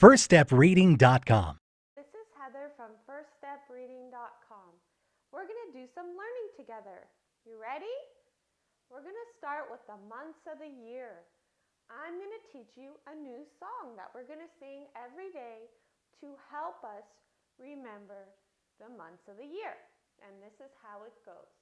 firststepreading.com. This is Heather from firststepreading.com. We're going to do some learning together. You ready? We're going to start with the months of the year. I'm going to teach you a new song that we're going to sing every day to help us remember the months of the year. And this is how it goes.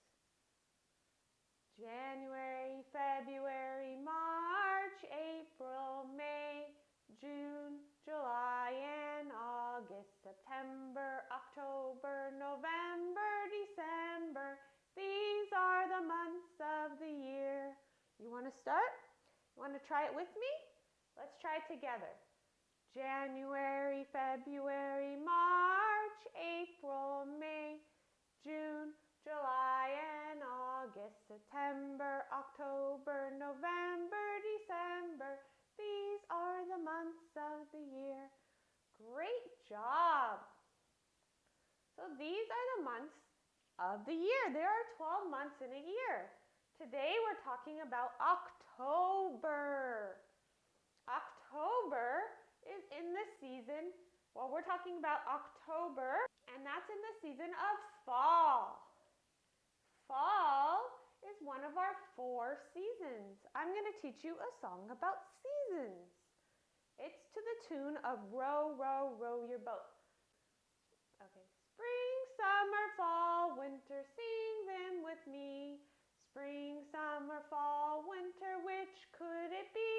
January, February, March, April, May, June, July, and August, September, October, November, December. These are the months of the year. You want to start? You want to try it with me? Let's try it together. January, February, March, April, May, June, July, and August, September, October, November, December. These are the months of the year. Great job! So these are the months of the year. There are 12 months in a year. Today we're talking about October. October is in the season, well, we're talking about October, and that's in the season of fall. Fall is one of our 4 seasons. I'm going to teach you a song about seasons. It's to the tune of Row, Row, Row Your Boat. Okay. Spring, summer, fall, winter, sing them with me. Spring, summer, fall, winter, which could it be?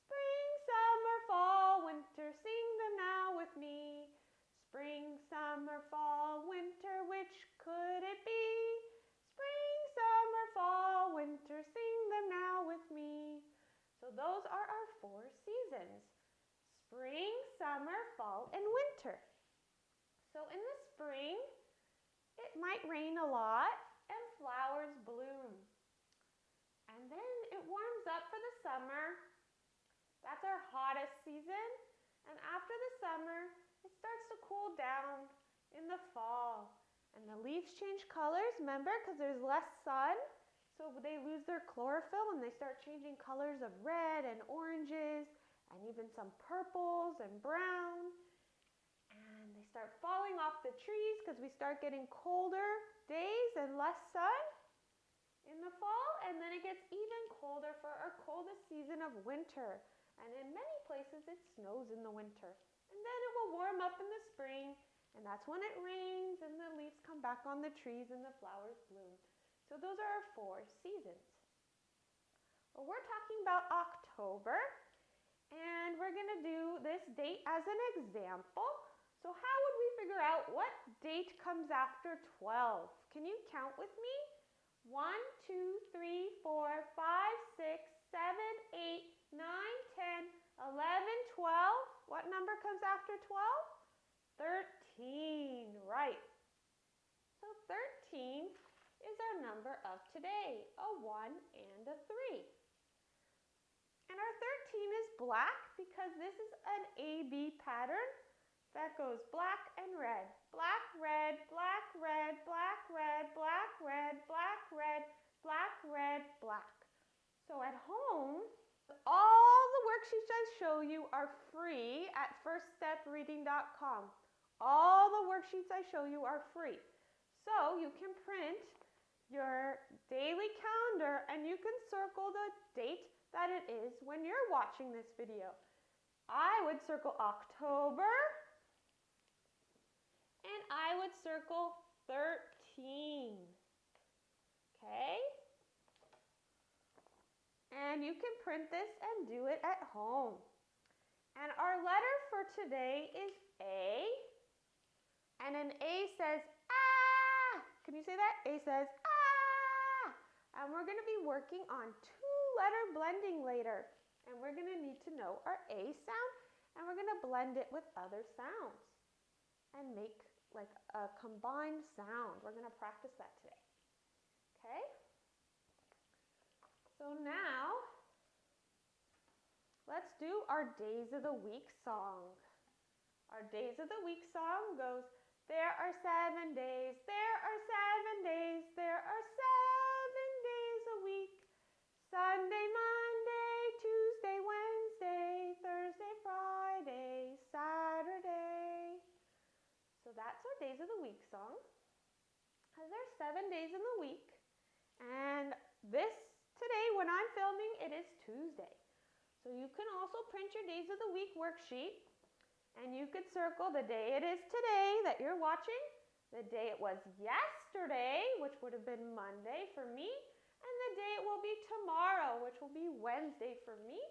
Spring, summer, fall, winter, sing them now with me. Spring, summer, fall, winter, which could it be? Spring, summer, fall, winter, sing them now with me. So those are our 4 seasons. Spring, summer, fall, and winter. So in the spring, it might rain a lot and flowers bloom. And then it warms up for the summer. That's our hottest season. And after the summer, it starts to cool down in the fall. And the leaves change colors, remember, because there's less sun. So they lose their chlorophyll and they start changing colors of red and oranges and even some purples and brown. And they start falling off the trees because we start getting colder days and less sun in the fall. And then it gets even colder for our coldest season of winter. And in many places it snows in the winter. And then it will warm up in the spring. And that's when it rains and the leaves come back on the trees and the flowers bloom. So those are our 4 seasons. Well, we're talking about October, and we're going to do this date as an example. So how would we figure out what date comes after 12? Can you count with me? 1, 2, 3, 4, 5, 6, 7, 8, 9, 10, 11, 12. What number comes after 12? 13, right. So 13 is our number of today, a 1 and a 3. And our 13 is black because this is an AB pattern that goes black and red. Black, red, black, red, black, red, black, red, black, red, black, red, black. So at home, all the worksheets I show you are free at firststepreading.com. All the worksheets I show you are free. So you can print your daily calendar and you can circle the date that it is when you're watching this video. I would circle October and I would circle 13. Okay? And you can print this and do it at home. And our letter for today is A. And an A says, ah! Can you say that? A says, ah! And we're going to be working on 2-letter blending later. And we're going to need to know our A sound. And we're going to blend it with other sounds. And make like a combined sound. We're going to practice that today. Okay? So now, let's do our Days of the Week song. Our Days of the Week song goes, there are 7 days, there are 7 days, there are 7 days a week. Sunday, Monday, Tuesday, Wednesday, Thursday, Friday, Saturday. days of the week song, because there's 7 days in the week. And today when I'm filming, it is Tuesday. So you can also print your days of the week worksheet, and you could circle the day it is today that you're watching, the day it was yesterday, which would have been Monday for me, and the day it will be tomorrow, which will be Wednesday for me.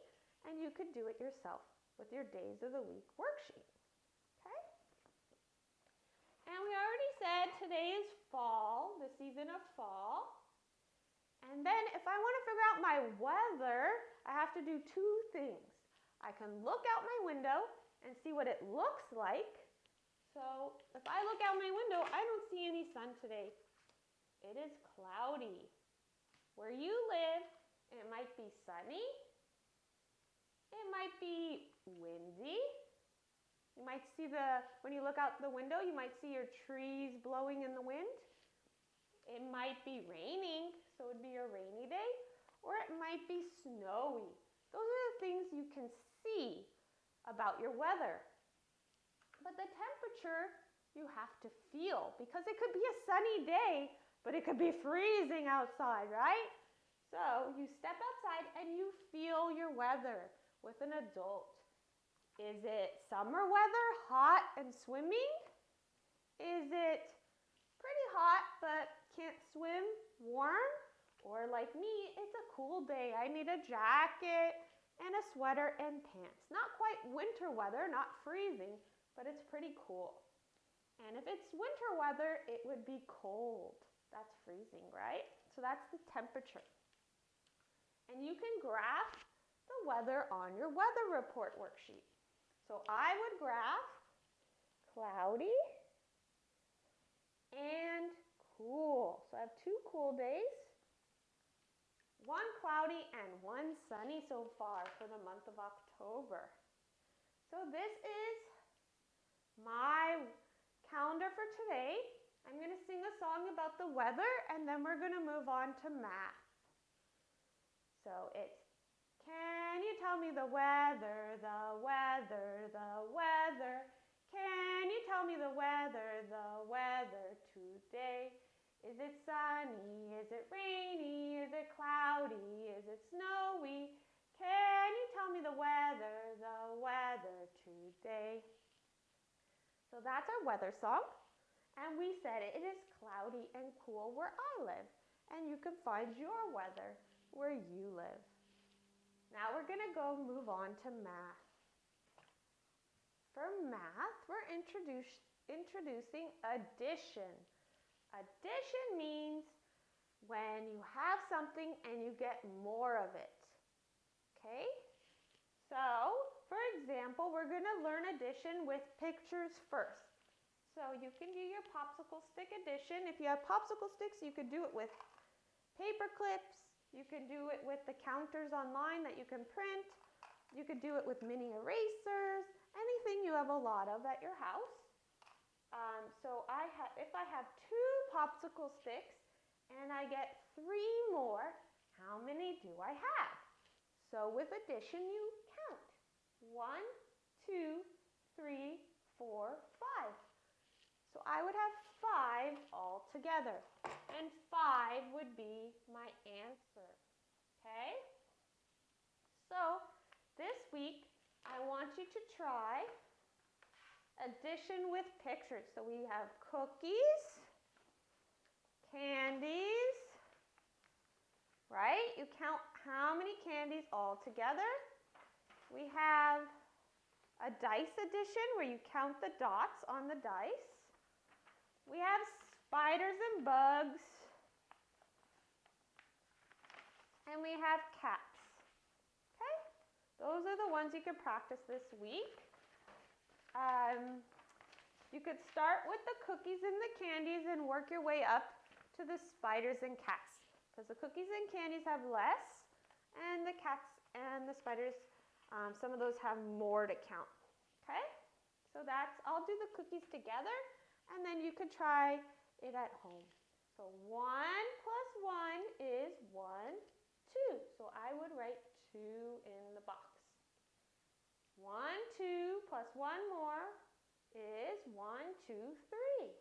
And you could do it yourself with your days of the week worksheet. Okay? And we already said today is fall, the season of fall. And then if I want to figure out my weather, I have to do two things. I can look out my window and see what it looks like. So if I look out my window, I don't see any sun today. It is cloudy. Where you live, it might be sunny. It might be windy. You might see when you look out the window, you might see your trees blowing in the wind. It might be raining, so it would be a rainy day, or it might be snowy. Those are the things you can see about your weather. But the temperature you have to feel, because it could be a sunny day, but it could be freezing outside, right? So you step outside and you feel your weather with an adult. Is it summer weather, hot and swimming? Is it pretty hot but can't swim, warm? Or like me, it's a cool day. I need a jacket and a sweater and pants. Not quite winter weather, not freezing, but it's pretty cool. And if it's winter weather, it would be cold. That's freezing, right? So that's the temperature. And you can graph the weather on your weather report worksheet. So I would graph cloudy and cool. So I have 2 cool days, 1 cloudy and 1 sunny so far for the month of October. So this is my calendar for today. I'm going to sing a song about the weather, and then we're going to move on to math. So it's, can you tell me the weather, the weather, the weather? Can you tell me the weather today? Is it sunny? Is it rainy? Is it cloudy? Is it snowy? Can you tell me the weather today? So that's our weather song. And we said it is cloudy and cool where I live. And you can find your weather where you live. Now we're going to go move on to math. For math, we're introducing addition. Addition means when you have something and you get more of it. Okay? So, for example, we're going to learn addition with pictures first. So you can do your popsicle stick addition. If you have popsicle sticks, you could do it with paper clips. You can do it with the counters online that you can print. You could do it with mini erasers, anything you have a lot of at your house. So if I have 2 popsicle sticks and I get 3 more, how many do I have? So with addition, you count. 1, 2, 3, 4, 5. So I would have 5 all together, and 5 would be my answer, okay? So this week, I want you to try addition with pictures. So we have cookies, candies, right? You count how many candies all together. We have a dice addition where you count the dots on the dice. We have spiders and bugs. And we have cats. Okay? Those are the ones you can practice this week. You could start with the cookies and the candies and work your way up to the spiders and cats. Because the cookies and candies have less, and the cats and the spiders, some of those have more to count. Okay? So I'll do the cookies together, and then you could try it at home. So 1 plus 1 is 1, 2. So I would write 2 in the box. 1, 2 plus 1 more is 1, 2, 3.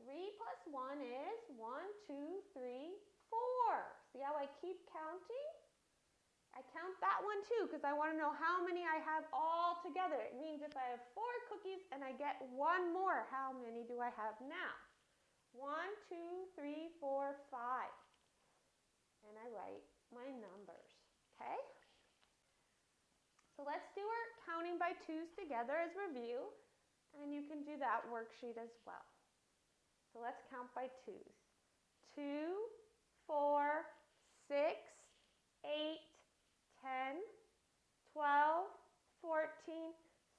3 plus 1 is 1, 2, 3, 4. See how I keep counting? I count that one too because I want to know how many I have all together. It means if I have 4 cookies and I get one more, how many do I have now? 1, 2, 3, 4, 5. And I write my numbers, okay? So let's do our counting by twos together as review, and you can do that worksheet as well. So let's count by twos. 2, 4, 6, 8, 10, 12, 14,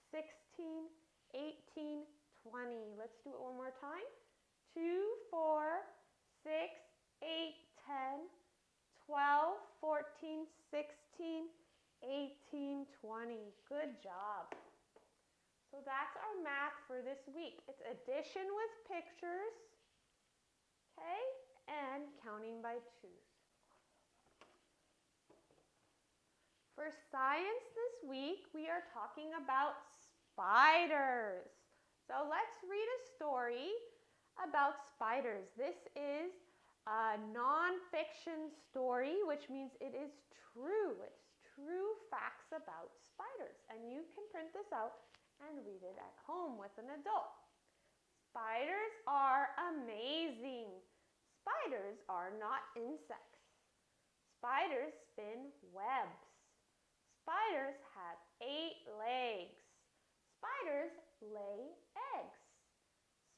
16, 18, 20. Let's do it one more time. 2, 4, 6, 8, 10, 12, 14, 16, 18, 20. Good job. So that's our math for this week. It's addition with pictures, okay, and counting by twos. For science this week, we are talking about spiders. So let's read a story about spiders. This is a non-fiction story, which means it is true. It's true facts about spiders. And you can print this out and read it at home with an adult. Spiders are amazing. Spiders are not insects. Spiders spin webs. Spiders have 8 legs. Spiders lay eggs.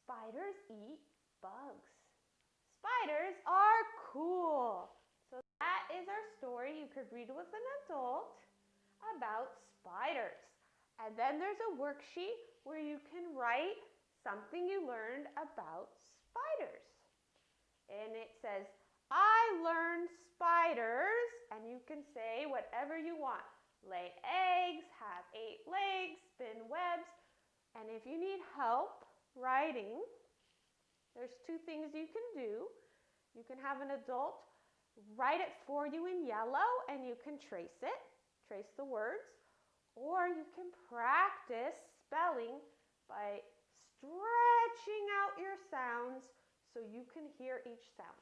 Spiders eat bugs. Spiders are cool. So that is our story. You could read with an adult about spiders. And then there's a worksheet where you can write something you learned about spiders. And it says, I learned spiders, and you can say whatever you want. Lay eggs, have 8 legs, spin webs. And if you need help writing, there's 2 things you can do. You can have an adult write it for you in yellow, and you can trace it, trace the words. Or you can practice spelling by stretching out your sounds so you can hear each sound.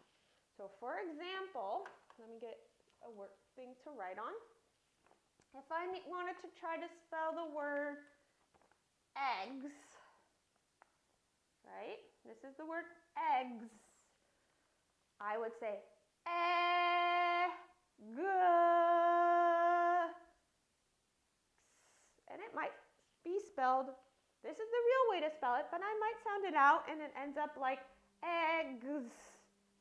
So for example, let me get a work thing to write on. If I wanted to try to spell the word eggs, right? This is the word eggs. I would say egg. And it might be spelled, this is the real way to spell it, but I might sound it out and it ends up like eggs.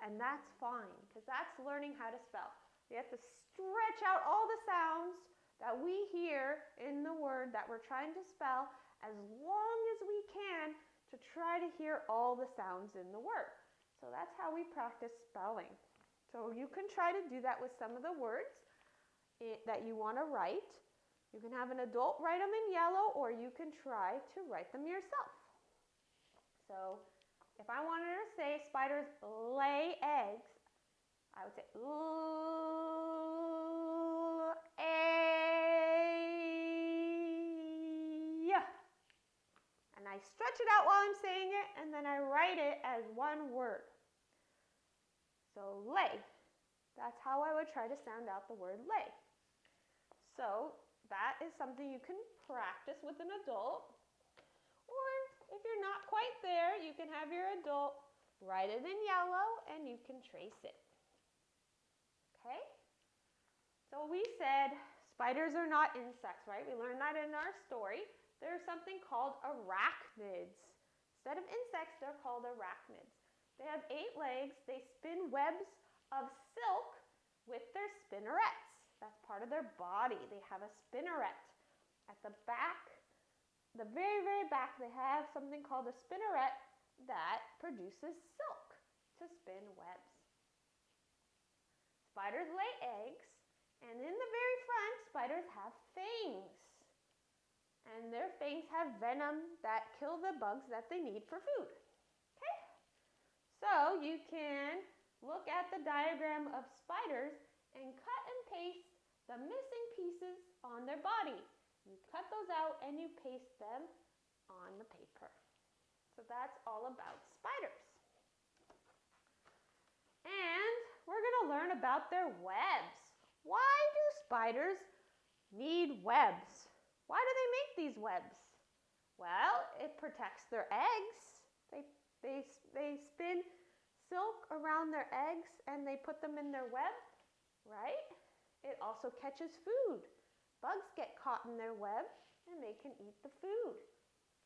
And that's fine, because that's learning how to spell. We have to stretch out all the sounds that we hear in the word that we're trying to spell as long as we can to try to hear all the sounds in the word. So that's how we practice spelling. So you can try to do that with some of the words that you want to write. You can have an adult write them in yellow, or you can try to write them yourself. So if I wanted to say spiders lay eggs, I would say egg. And I stretch it out while I'm saying it, and then I write it as one word. So lay. That's how I would try to sound out the word lay. So that is something you can practice with an adult. Or if you're not quite there, you can have your adult write it in yellow and you can trace it. Okay? So we said spiders are not insects, right? We learned that in our story. There's something called arachnids. Instead of insects, they're called arachnids. They have 8 legs. They spin webs of silk with their spinnerets. That's part of their body. They have a spinneret. At the back, the very, very back, they have something called a spinneret that produces silk to spin webs. Spiders lay eggs, and in the very front, spiders have fangs. And their fangs have venom that kill the bugs that they need for food. Okay? So you can look at the diagram of spiders and cut and paste the missing pieces on their body. You cut those out and you paste them on the paper. So that's all about spiders. we're going to learn about their webs. Why do spiders need webs? Why do they make these webs? Well, it protects their eggs. They spin silk around their eggs and they put them in their web, right? It also catches food. Bugs get caught in their web and they can eat the food.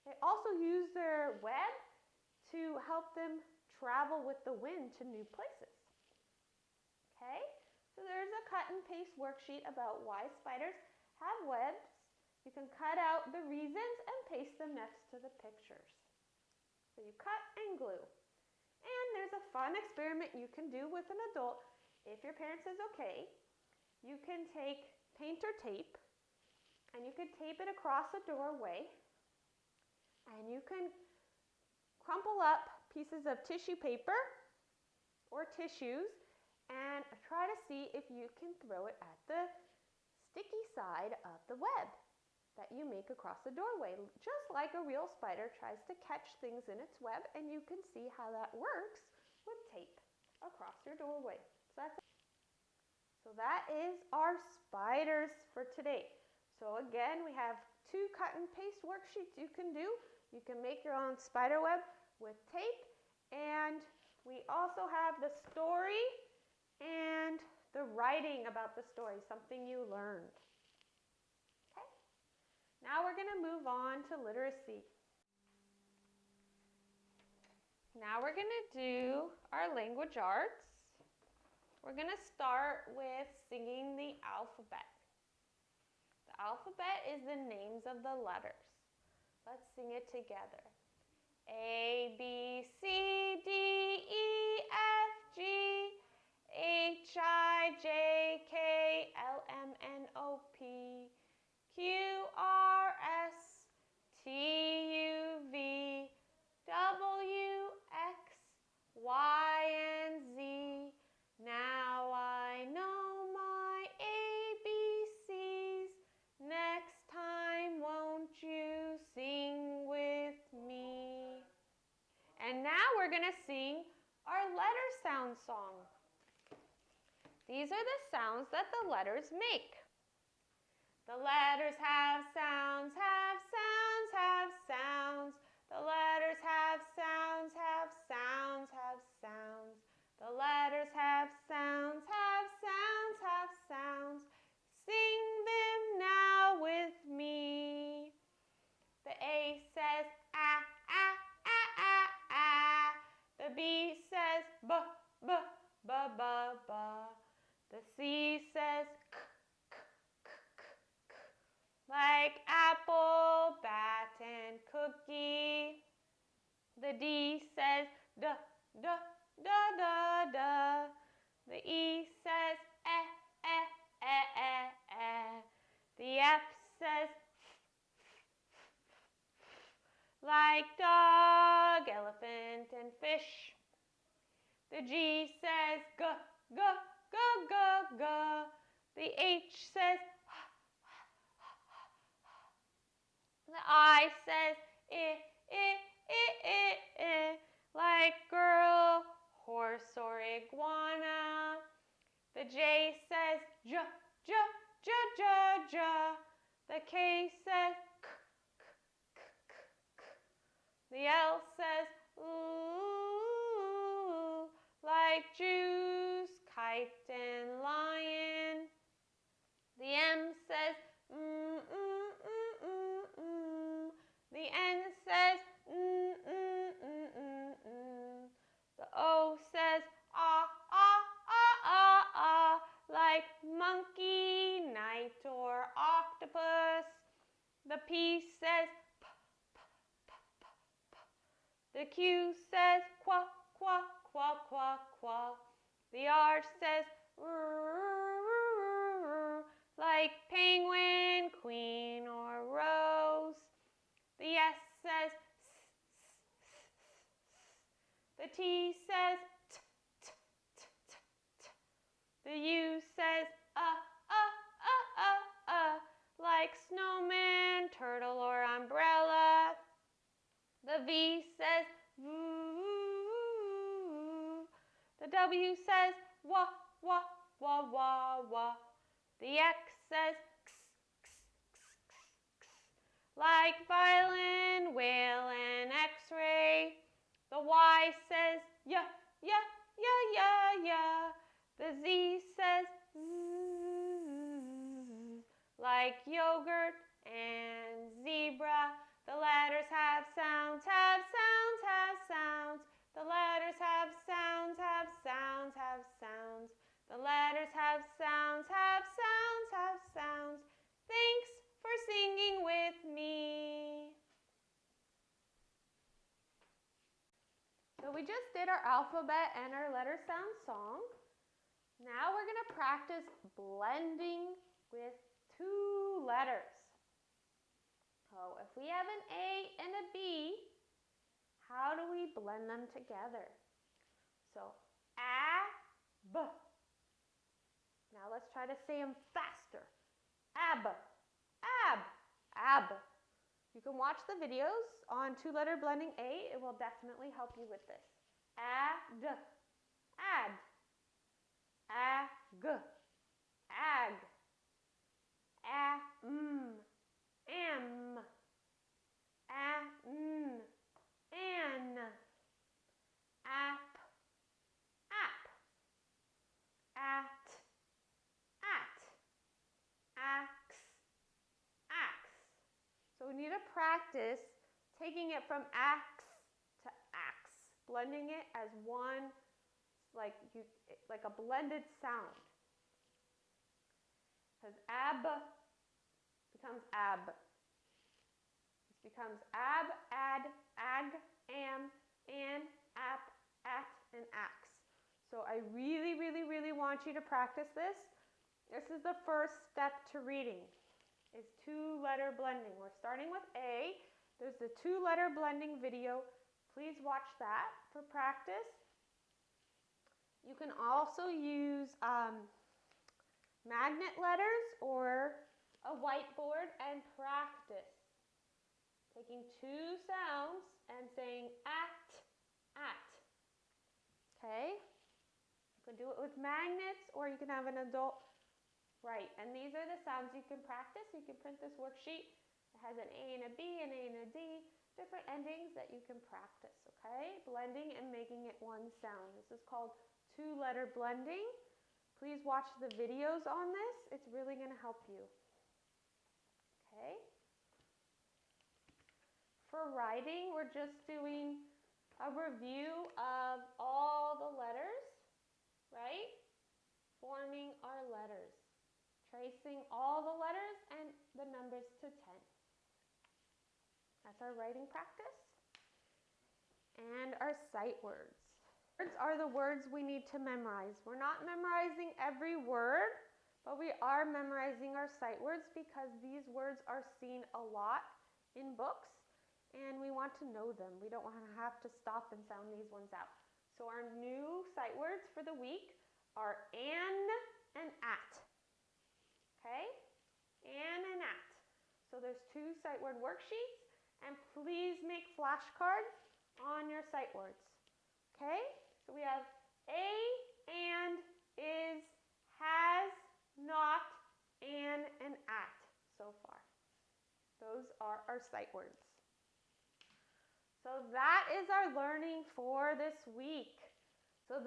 They also use their web to help them travel with the wind to new places. Okay, so there's a cut and paste worksheet about why spiders have webs. You can cut out the reasons and paste them next to the pictures. So you cut and glue. And there's a fun experiment you can do with an adult. If your parent says okay, you can take paint or tape and you can tape it across a doorway and you can crumple up pieces of tissue paper or tissues and try to see if you can throw it at the sticky side of the web that you make across the doorway, just like a real spider tries to catch things in its web, and you can see how that works with tape across your doorway. So that is our spiders for today. So again, we have 2 cut and paste worksheets you can do. You can make your own spider web with tape, and we also have the story and the writing about the story, something you learned. Okay? Now we're going to move on to literacy. Now we're going to do our language arts. We're going to start with singing the alphabet. The alphabet is the names of the letters. Let's sing it together. A, B, C, D, E, F, G, H, I, J, K, L, M, N, O, P, Q, R, S, T, U, V, W, X, Y, and Z. Now I know my ABCs. Next time, won't you sing with me? And now we're going to sing our letter sound song. These are the sounds that the letters make. The letters have sounds, have sounds, have sounds. The letters have sounds, have sounds, have sounds. The letters have sounds, have sounds, have sounds. Sing them now with me. The A says ah, ah, ah, ah, ah. The B says b, b, b, b, b. The C says k, k, k, k, k. Like apple, bat, and cookie. The D says d, d, d, d, d. The E says eh, eh, eh, eh, eh. The F says like dog, elephant, and fish. The G says g, g, g, g, g. The H says the I says I, I, I, I, I. Like girl, horse, or iguana. The J says j, j, j, j, j. The K says k, k, k, k, k. The L says ooh, like juice, kite, and lion. The M says mm, mm, mm, mm, mm. The N says mm, mm, mm, mm, mm. The O says ah, ah, ah, ah, ah, like monkey, knight, or octopus. The P says p, p, p, p, p. The Q says qua, qua, qua, qua, qua. The R says like penguin, queen, or rose. The S says the T says t, t, t, t, t. The U says like snowman, turtle, or umbrella. The V says voo. The W says wah, wah, wah, wah, wah. The X says x, x, x, x, x. Like violin, whale, and X-ray. The Y says yeah, yeah, yeah, yeah, yeah. The Z says zzz, like yogurt and zebra. The letters have sounds, have sounds, have sounds. The letters have sounds, have sounds, have sounds. The letters have sounds, have sounds, have sounds. Thanks for singing with me. So we just did our alphabet and our letter sound song. Now we're going to practice blending with two letters. So if we have an A and a B, how do we blend them together? So ab. Now let's try to say them faster. Ab, ab, ab. You can watch the videos on two-letter blending A. It will definitely help you with this. Add, add, ag, ag, am, an, app, app, at, axe, axe. So we need to practice taking it from axe to axe, blending it as one, like a blended sound. Because ab becomes ab. This becomes ab, ad, ag, am, an, app, at, and axe. So I really, really, really want you to practice this. This is the first step to reading, is two-letter blending. We're starting with A. There's the two-letter blending video. Please watch that for practice. You can also use magnet letters or a whiteboard and practice taking two sounds and saying at. Okay? You can do it with magnets or you can have an adult. Right, and these are the sounds you can practice. You can print this worksheet. It has an A and a B, an A and a D, different endings that you can practice, okay? Blending and making it one sound. This is called two-letter blending. Please watch the videos on this. It's really going to help you. Okay? For writing, we're just doing a review of all the letters, right? Forming our letters. Tracing all the letters and the numbers to 10. That's our writing practice. And our sight words. Words are the words we need to memorize. We're not memorizing every word, but we are memorizing our sight words because these words are seen a lot in books and we want to know them. We don't want to have to stop and sound these ones out. So our new sight words for the week are an and at. Okay? An and at. So there's two sight word worksheets, and please make flashcards on your sight words. Okay? So we have a, and, is, has, not, and at so far. Those are our sight words. So that is our learning for this week. We're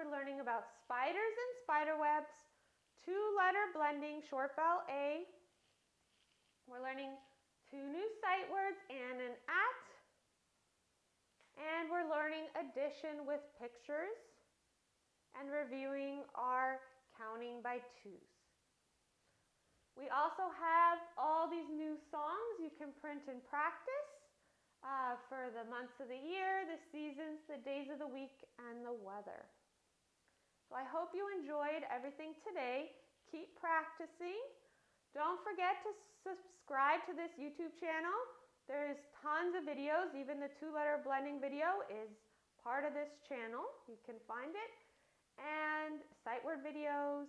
learning about spiders and spider webs, two-letter blending, short vowel A. We're learning two new sight words, an and at. And we're learning addition with pictures and reviewing our counting by twos. We also have all these new songs you can print and practice for the months of the year, the seasons, the days of the week, and the weather. So I hope you enjoyed everything today. Keep practicing. Don't forget to subscribe to this YouTube channel. There's tons of videos. Even the two-letter blending video is part of this channel. You can find it. And sight word videos.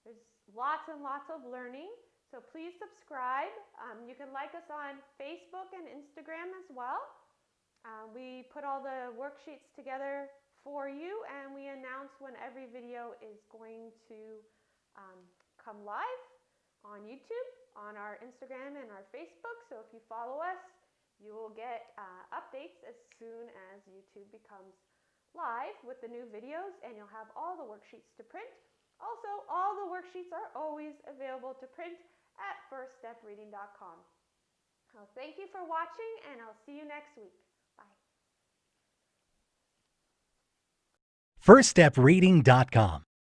There's lots and lots of learning. So please subscribe. You can like us on Facebook and Instagram as well. We put all the worksheets together for you, and we announce when every video is going to come live on YouTube, on our Instagram and our Facebook. So if you follow us, you will get updates as soon as YouTube becomes live with the new videos, and you'll have all the worksheets to print. Also, all the worksheets are always available to print at firststepreading.com. Well, thank you for watching, and I'll see you next week. Bye. firststepreading.com